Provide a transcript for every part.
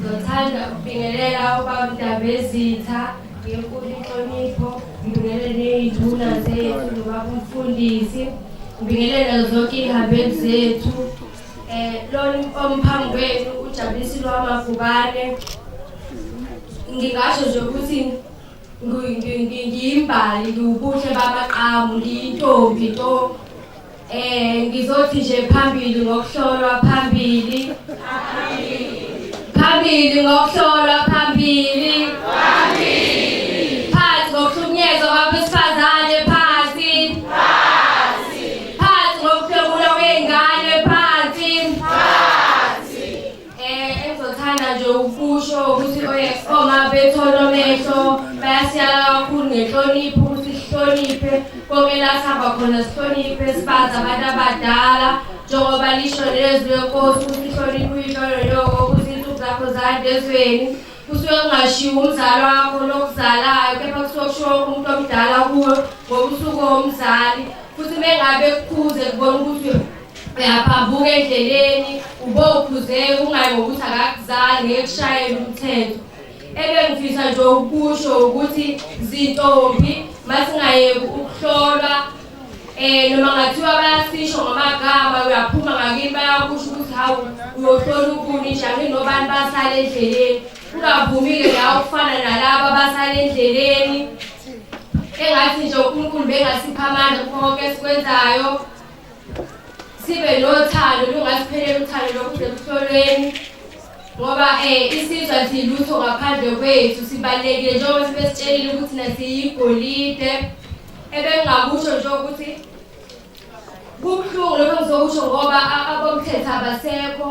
Ngithanda ukubingelela ubaba uNdabezitha, ngenkulu inhlonipho, ngibingelele ney'nduna zethu nobaba umfundisi, ngibingelele zonke iy'hambeli zethu. Lona omphambi kwenu uJabulisi Magubane, ngingasho nje ukuthi ngiyimbali, ngiwubuhle bamaqhamu, ngiyintombi nto. Ngizothi nje phambili ngokuhlolwa phambili ngokuhlolwa phambili phansi ngokuhlukunyezwa kwabesifazane phansi ngokuhlomula kwey'ngane phansi. Engizothanda nje ukusho ukuthi ongabethola amehlo bayasiyala kakhulu ngenhlonipho, ukuthi sihloniphe konke la sihamba khona, sihloniphe sibazi abantu abadala njengoba lisho nezwi lenkosi ukuthi sihloniphe uyinhlonipho ukuthi insuku zakho zande ezweni. Kusuke kungashiwo umzali wakho lokuzalayo, kepha kusuke kushiwo umuntu omdala kuwe ngoba usuke womzali. Futhi mengabe kukhuze kubona ukuthi uyaphambuka endleleni, ubophuzeka ungayi ngokuthi akakuzali ngeke kushayele umthetho. Ngifisa nje ukusho ukuthi zintombi masingayeki ukuhlolwa, noma ngathiwa bayasisho ngamagama uyaphuma ngakini bayakusho ukuthi hawu uyohlola ukuni njani nobani basala endleleni. Ungavumi-ke nawe ukufana nalabo abasala endleleni. Engathi nje uNkulunkulu bengasipha amandla konke esikwenzayo, sibe nothando, lungasipheleli uthando lokudla ekuhlolweni ngoba isizwe silutho ngaphandle kwethu, sibalekile njengoba sibesitshelile ukuthi nasiyigolide. Bengingakusho nje ukuthi kubuhlungu lokho engizokusho ngoba abomthetho abasekho.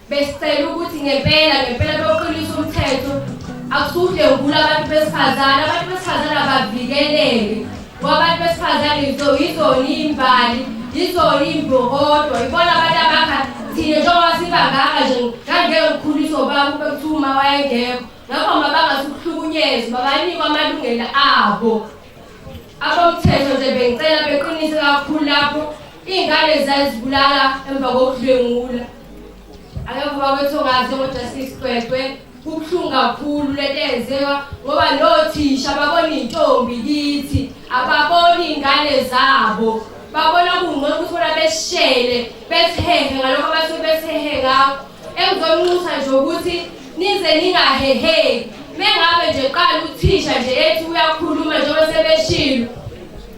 Besicela ukuthi ngempela beqinisa umthetho, akusudlengula abantu besifazane. Abantu besifazane abavikeleke ngoba abantu besifazane yizona imbali, yizona imbokodo, yibona abantu abakha thina njengoba sibangaka nje ngangeke ngikhuliswe ubaba ube kuthiwa uma wayengekho. Ngakho mabangasukuhlukunyezwa, mabanikwe amalungelo abo. Abomthetho nje bengicela beqinise kakhulu lapho iy'ngane zazibulala emva kokudlwengula. Akekho bakwethu ongazi ngoJustice Cwecwe, kubuhlungu kakhulu lento eyenziwa ngoba nothisha babona iy'ntombi kithi, ababoni iy'ngane zabo. Babona kungcono ukuthi bona besishele besihehe ngalokho abasuke besihehe ngakho. Engizomnxusa nje ukuthi nize ningaheheki. Mengabe nje qala uthisha nje ethi uyakhuluma njengoba sebeshilo,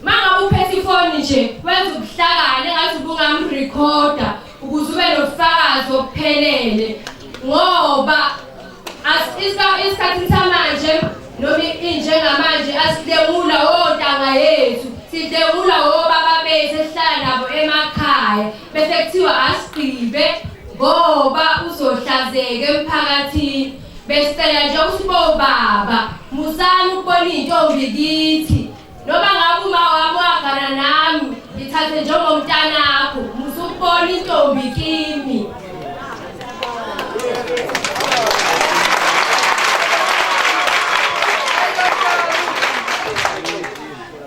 mangabe uphethe ifoni nje wenza ubuhlakani engathi ubungamrekhoda ukuze ube nobufakazi obuphelele ngoba isikhathi samanje noma injengamanje asidemula ontanga yethu, sidemula obaba bethu esihlala nabo emakhaya bese kuthiwa asigqibe ngoba uzohlazeka emphakathini. Besicela nje ukuthi bobaba musani ukubona iy'ntombi kithi, noma ngabe uma wami wagana nami ngithathe njengomntanakho, musukubona intombi kimi.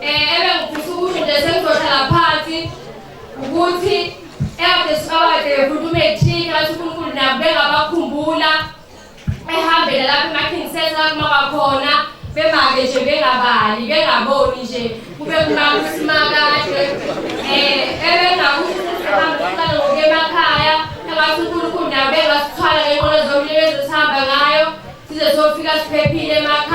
Ebengifisa ukusho nje sengizohlala phansi ukuthi ekade sikade bekhuluma ekuthini ngathi uNkulunkulu nabo bengabakhumbula ehambela lapho emaKing Center kumakhona bemake nje bengabali bengaboni nje kube kumakusimakade. Ebengakuhamba ngokuya emakhaya engathi uNkulunkulu nabo bengasithwala ngenqola zomlilo ezisihamba ngayo size sofika siphephile emakhaya.